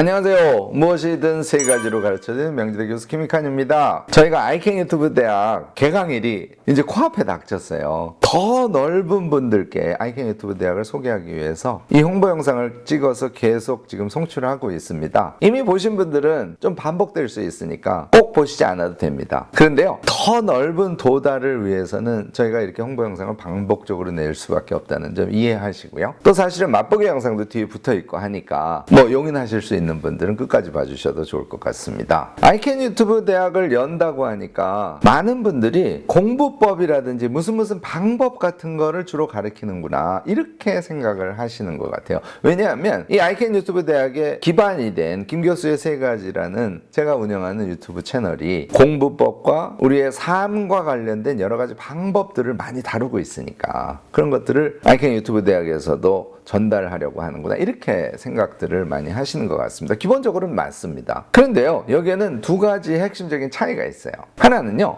안녕하세요. 무엇이든 세 가지로 가르쳐주는 명지대 교수 김익환입니다. 저희가 아이캔 유튜브 대학 개강일이 이제 코앞에 닥쳤어요. 더 넓은 분들께 아이캔 유튜브 대학을 소개하기 위해서 이 홍보 영상을 찍어서 계속 지금 송출을 하고 있습니다. 이미 보신 분들은 좀 반복될 수 있으니까 꼭 보시지 않아도 됩니다. 그런데요, 더 넓은 도달을 위해서는 저희가 이렇게 홍보 영상을 반복적으로 낼 수밖에 없다는 점 이해하시고요. 또 사실은 맛보기 영상도 뒤에 붙어 있고 하니까 용인하실 수 있는 분들은 끝까지 봐주셔도 좋을 것 같습니다. 아이캔 유튜브 대학을 연다고 하니까 많은 분들이 공부법이라든지 무슨 방법 같은 거를 주로 가르치는구나 이렇게 생각을 하시는 것 같아요. 왜냐하면 이 아이캔 유튜브 대학의 기반이 된 김 교수의 세 가지라는 제가 운영하는 유튜브 채널이 공부법과 우리의 삶과 관련된 여러 가지 방법들을 많이 다루고 있으니까 그런 것들을 아이캔 유튜브 대학에서도 전달하려고 하는구나 이렇게 생각들을 많이 하시는 것 같습니다. 기본적으로는 맞습니다. 그런데요, 여기에는 두 가지 핵심적인 차이가 있어요. 하나는요,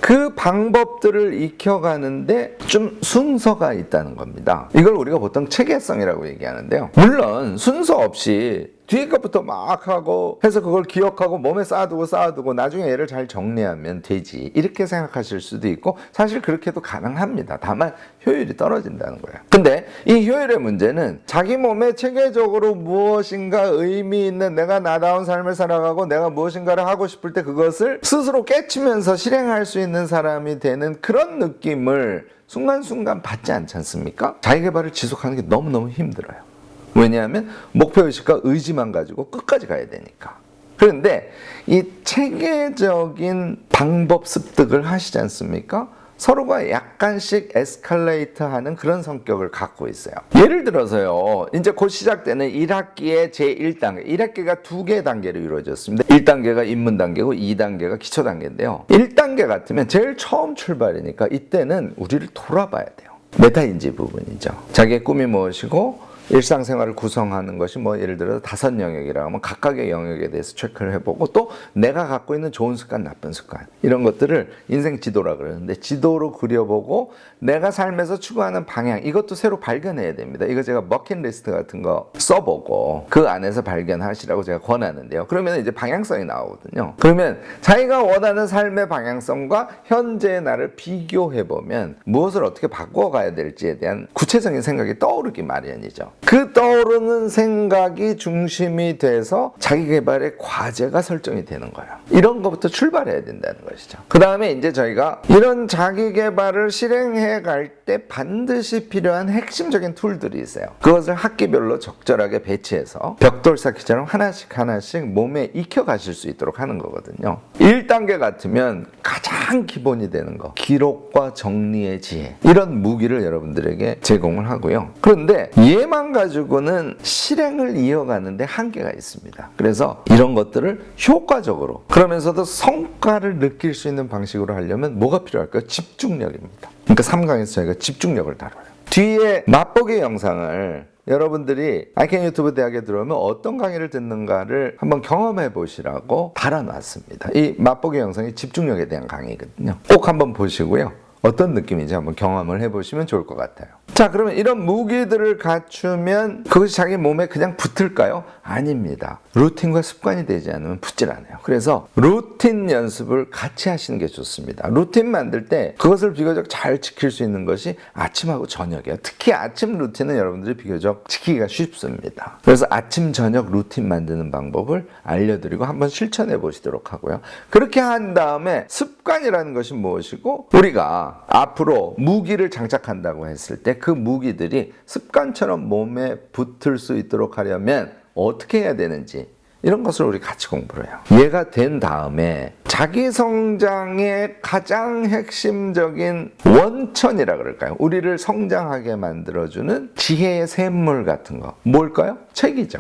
그 방법들을 익혀가는데 좀 순서가 있다는 겁니다. 이걸 우리가 보통 체계성이라고 얘기하는데요, 물론 순서 없이 뒤에 것부터 막 하고 해서 그걸 기억하고 몸에 쌓아두고 나중에 얘를 잘 정리하면 되지 이렇게 생각하실 수도 있고, 사실 그렇게도 가능합니다. 다만 효율이 떨어진다는 거예요. 근데 이 효율의 문제는 자기 몸에 체계적으로 무엇인가 의미 있는 내가 나다운 삶을 살아가고 내가 무엇인가를 하고 싶을 때 그것을 스스로 깨치면서 실행할 수 있는 사람이 되는 그런 느낌을 순간순간 받지 않지 않습니까? 자기개발을 지속하는 게 너무너무 힘들어요. 왜냐하면 목표의식과 의지만 가지고 끝까지 가야 되니까. 그런데 이 체계적인 방법 습득을 하시지 않습니까? 서로가 약간씩 에스컬레이트 하는 그런 성격을 갖고 있어요. 예를 들어서요, 이제 곧 시작되는 1학기의 제1단계, 1학기가 두 개의 단계로 이루어졌습니다. 1단계가 입문 단계고 2단계가 기초 단계인데요, 1단계 같으면 제일 처음 출발이니까 이때는 우리를 돌아봐야 돼요. 메타인지 부분이죠. 자기의 꿈이 무엇이고 일상생활을 구성하는 것이 예를 들어 5영역이라고 하면 각각의 영역에 대해서 체크를 해보고, 또 내가 갖고 있는 좋은 습관, 나쁜 습관 이런 것들을 인생 지도라 그러는데 지도로 그려보고 내가 삶에서 추구하는 방향 이것도 새로 발견해야 됩니다. 이거 제가 버킷리스트 같은 거 써보고 그 안에서 발견하시라고 제가 권하는데요. 그러면 이제 방향성이 나오거든요. 그러면 자기가 원하는 삶의 방향성과 현재의 나를 비교해보면 무엇을 어떻게 바꿔가야 될지에 대한 구체적인 생각이 떠오르기 마련이죠. 그 떠오르는 생각이 중심이 돼서 자기개발의 과제가 설정이 되는 거예요. 이런 것부터 출발해야 된다는 것이죠. 그 다음에 이제 저희가 이런 자기개발을 실행해 갈 때 반드시 필요한 핵심적인 툴들이 있어요. 그것을 학기별로 적절하게 배치해서 벽돌 쌓기처럼 하나씩 몸에 익혀 가실 수 있도록 하는 거거든요. 1단계 같으면 가장 기본이 되는 거, 기록과 정리의 지혜, 이런 무기를 여러분들에게 제공을 하고요. 그런데 얘만 가지고는 실행을 이어가는데 한계가 있습니다. 그래서 이런 것들을 효과적으로 그러면서도 성과를 느낄 수 있는 방식으로 하려면 뭐가 필요할까요? 집중력입니다. 그러니까 3강에서 저희가 집중력을 다뤄요. 뒤에 맛보기 영상을 여러분들이 아이캔 유튜브 대학에 들어오면 어떤 강의를 듣는가를 한번 경험해 보시라고 달아놨습니다. 이 맛보기 영상이 집중력에 대한 강의거든요. 꼭 한번 보시고요, 어떤 느낌인지 한번 경험을 해보시면 좋을 것 같아요. 자, 그러면 이런 무기들을 갖추면 그것이 자기 몸에 그냥 붙을까요? 아닙니다. 루틴과 습관이 되지 않으면 붙질 않아요. 그래서 루틴 연습을 같이 하시는 게 좋습니다. 루틴 만들 때 그것을 비교적 잘 지킬 수 있는 것이 아침하고 저녁이에요. 특히 아침 루틴은 여러분들이 비교적 지키기가 쉽습니다. 그래서 아침 저녁 루틴 만드는 방법을 알려드리고 한번 실천해 보시도록 하고요. 그렇게 한 다음에 습관이라는 것이 무엇이고 우리가 앞으로 무기를 장착한다고 했을 때 그 무기들이 습관처럼 몸에 붙을 수 있도록 하려면 어떻게 해야 되는지 이런 것을 우리 같이 공부를 해요. 얘가 된 다음에 자기 성장의 가장 핵심적인 원천이라 그럴까요? 우리를 성장하게 만들어주는 지혜의 샘물 같은 거 뭘까요? 책이죠.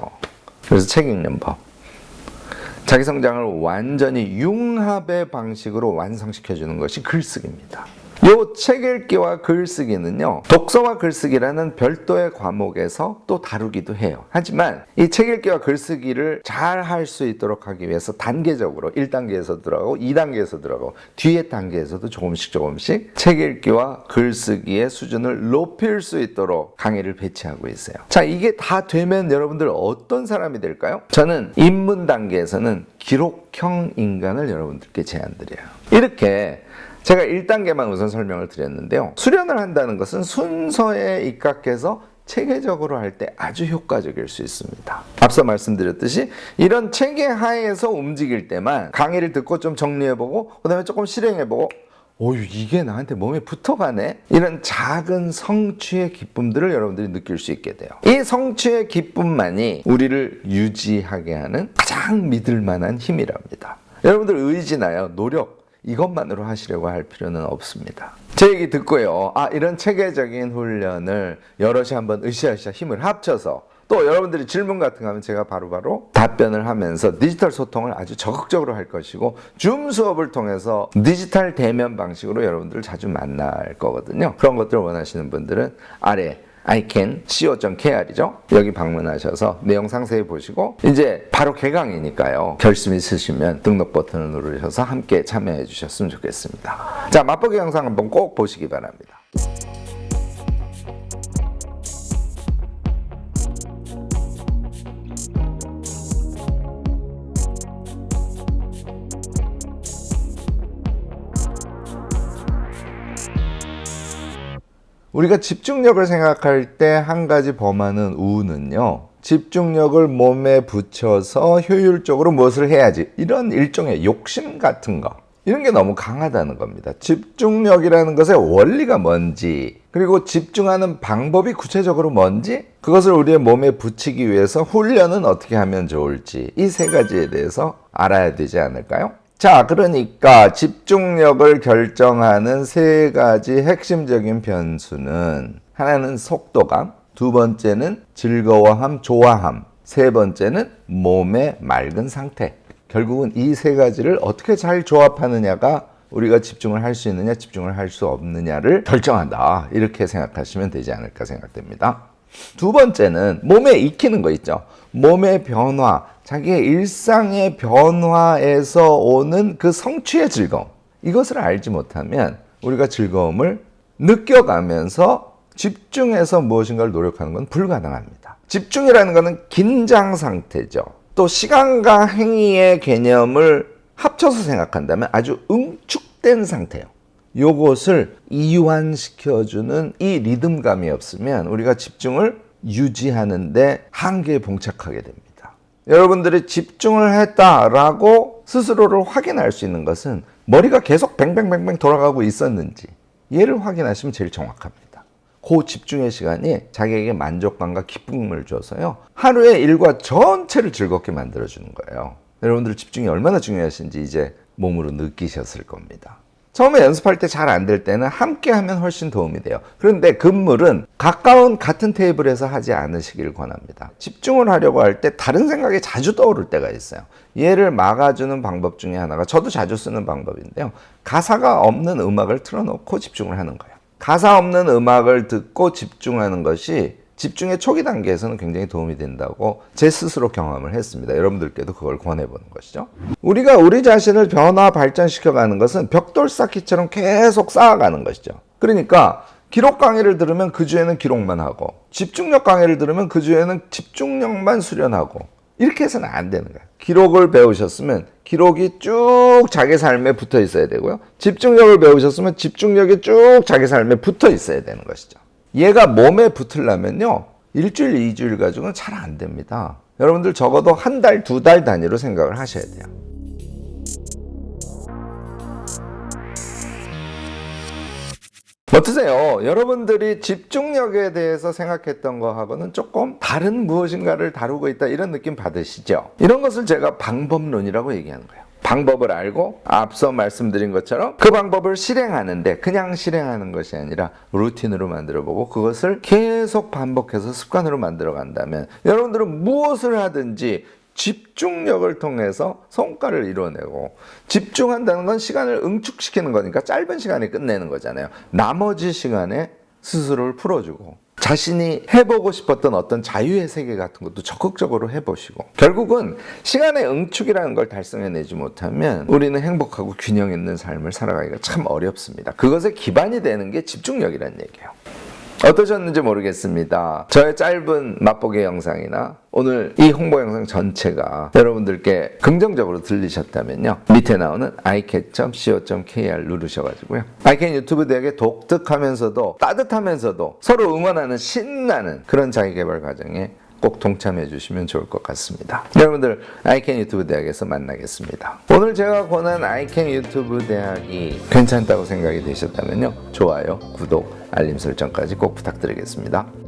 그래서 책 읽는 법, 자기 성장을 완전히 융합의 방식으로 완성시켜주는 것이 글쓰기입니다. 요 책 읽기와 글쓰기는요, 독서와 글쓰기라는 별도의 과목에서 또 다루기도 해요. 하지만 이 책 읽기와 글쓰기를 잘 할 수 있도록 하기 위해서 단계적으로 1단계에서 들어가고 2단계에서 들어가고 뒤에 단계에서도 조금씩 책 읽기와 글쓰기의 수준을 높일 수 있도록 강의를 배치하고 있어요. 자, 이게 다 되면 여러분들 어떤 사람이 될까요? 저는 입문 단계에서는 기록형 인간을 여러분들께 제안드려요. 이렇게 제가 1단계만 우선 설명을 드렸는데요. 수련을 한다는 것은 순서에 입각해서 체계적으로 할 때 아주 효과적일 수 있습니다. 앞서 말씀드렸듯이 이런 체계 하에서 움직일 때만 강의를 듣고 좀 정리해보고 그 다음에 조금 실행해보고 이게 나한테 몸에 붙어가네? 이런 작은 성취의 기쁨들을 여러분들이 느낄 수 있게 돼요. 이 성취의 기쁨만이 우리를 유지하게 하는 가장 믿을 만한 힘이랍니다. 여러분들 의지나요, 노력, 이것만으로 하시려고 할 필요는 없습니다. 제 얘기 듣고요, 이런 체계적인 훈련을 여럿이 한번 으쌰으쌰 힘을 합쳐서 또 여러분들이 질문 같은 거 하면 제가 바로바로 답변을 하면서 디지털 소통을 아주 적극적으로 할 것이고, 줌 수업을 통해서 디지털 대면 방식으로 여러분들을 자주 만날 거거든요. 그런 것들을 원하시는 분들은 아래 ican.co.kr이죠. 여기 방문하셔서 내용 상세히 보시고 이제 바로 개강이니까요. 결심 있으시면 등록 버튼을 누르셔서 함께 참여해 주셨으면 좋겠습니다. 자, 맛보기 영상 한번 꼭 보시기 바랍니다. 우리가 집중력을 생각할 때 한 가지 범하는 우는요, 집중력을 몸에 붙여서 효율적으로 무엇을 해야지, 이런 일종의 욕심 같은 거, 이런 게 너무 강하다는 겁니다. 집중력이라는 것의 원리가 뭔지, 그리고 집중하는 방법이 구체적으로 뭔지, 그것을 우리의 몸에 붙이기 위해서 훈련은 어떻게 하면 좋을지, 이 세 가지에 대해서 알아야 되지 않을까요? 자, 그러니까 집중력을 결정하는 세 가지 핵심적인 변수는, 하나는 속도감, 두 번째는 즐거워함, 좋아함, 세 번째는 몸의 맑은 상태. 결국은 이 세 가지를 어떻게 잘 조합하느냐가 우리가 집중을 할 수 있느냐, 집중을 할 수 없느냐를 결정한다. 이렇게 생각하시면 되지 않을까 생각됩니다. 두 번째는 몸에 익히는 거 있죠. 몸의 변화, 자기의 일상의 변화에서 오는 그 성취의 즐거움, 이것을 알지 못하면 우리가 즐거움을 느껴가면서 집중해서 무엇인가를 노력하는 건 불가능합니다. 집중이라는 것은 긴장 상태죠. 또 시간과 행위의 개념을 합쳐서 생각한다면 아주 응축된 상태예요. 요것을 이완시켜주는 이 리듬감이 없으면 우리가 집중을 유지하는데 한계에 봉착하게 됩니다. 여러분들이 집중을 했다라고 스스로를 확인할 수 있는 것은 머리가 계속 뱅뱅뱅뱅 돌아가고 있었는지, 얘를 확인하시면 제일 정확합니다. 그 집중의 시간이 자기에게 만족감과 기쁨을 줘서요, 하루의 일과 전체를 즐겁게 만들어주는 거예요. 여러분들 집중이 얼마나 중요하신지 이제 몸으로 느끼셨을 겁니다. 처음에 연습할 때 잘 안 될 때는 함께 하면 훨씬 도움이 돼요. 그런데 금물은 가까운 같은 테이블에서 하지 않으시길 권합니다. 집중을 하려고 할 때 다른 생각이 자주 떠오를 때가 있어요. 얘를 막아주는 방법 중에 하나가, 저도 자주 쓰는 방법인데요, 가사가 없는 음악을 틀어놓고 집중을 하는 거예요. 가사 없는 음악을 듣고 집중하는 것이 집중의 초기 단계에서는 굉장히 도움이 된다고 제 스스로 경험을 했습니다. 여러분들께도 그걸 권해보는 것이죠. 우리가 우리 자신을 변화 발전시켜가는 것은 벽돌 쌓기처럼 계속 쌓아가는 것이죠. 그러니까 기록 강의를 들으면 그 주에는 기록만 하고, 집중력 강의를 들으면 그 주에는 집중력만 수련하고, 이렇게 해서는 안 되는 거예요. 기록을 배우셨으면 기록이 쭉 자기 삶에 붙어 있어야 되고요, 집중력을 배우셨으면 집중력이 쭉 자기 삶에 붙어 있어야 되는 것이죠. 얘가 몸에 붙으려면요, 일주일, 2주일 가지고는 잘 안 됩니다. 여러분들 적어도 한 달, 두 달 단위로 생각을 하셔야 돼요. 어떠세요? 여러분들이 집중력에 대해서 생각했던 거하고는 조금 다른 무엇인가를 다루고 있다, 이런 느낌 받으시죠? 이런 것을 제가 방법론이라고 얘기하는 거예요. 방법을 알고 앞서 말씀드린 것처럼 그 방법을 실행하는데, 그냥 실행하는 것이 아니라 루틴으로 만들어보고 그것을 계속 반복해서 습관으로 만들어 간다면 여러분들은 무엇을 하든지 집중력을 통해서 성과를 이뤄내고, 집중한다는 건 시간을 응축시키는 거니까 짧은 시간에 끝내는 거잖아요. 나머지 시간에 스스로를 풀어주고 자신이 해보고 싶었던 어떤 자유의 세계 같은 것도 적극적으로 해보시고, 결국은 시간의 응축이라는 걸 달성해내지 못하면 우리는 행복하고 균형 있는 삶을 살아가기가 참 어렵습니다. 그것의 기반이 되는 게 집중력이라는 얘기예요. 어떠셨는지 모르겠습니다. 저의 짧은 맛보기 영상이나 오늘 이 홍보 영상 전체가 여러분들께 긍정적으로 들리셨다면요, 밑에 나오는 icat.co.kr 누르셔가지고요, icat 유튜브 대학의 독특하면서도 따뜻하면서도 서로 응원하는 신나는 그런 자기개발 과정에 꼭 동참해 주시면 좋을 것 같습니다. 여러분들 iCan 유튜브 대학에서 만나겠습니다. 오늘 제가 권한 iCan 유튜브 대학이 괜찮다고 생각이 되셨다면요, 좋아요, 구독, 알림 설정까지 꼭 부탁드리겠습니다.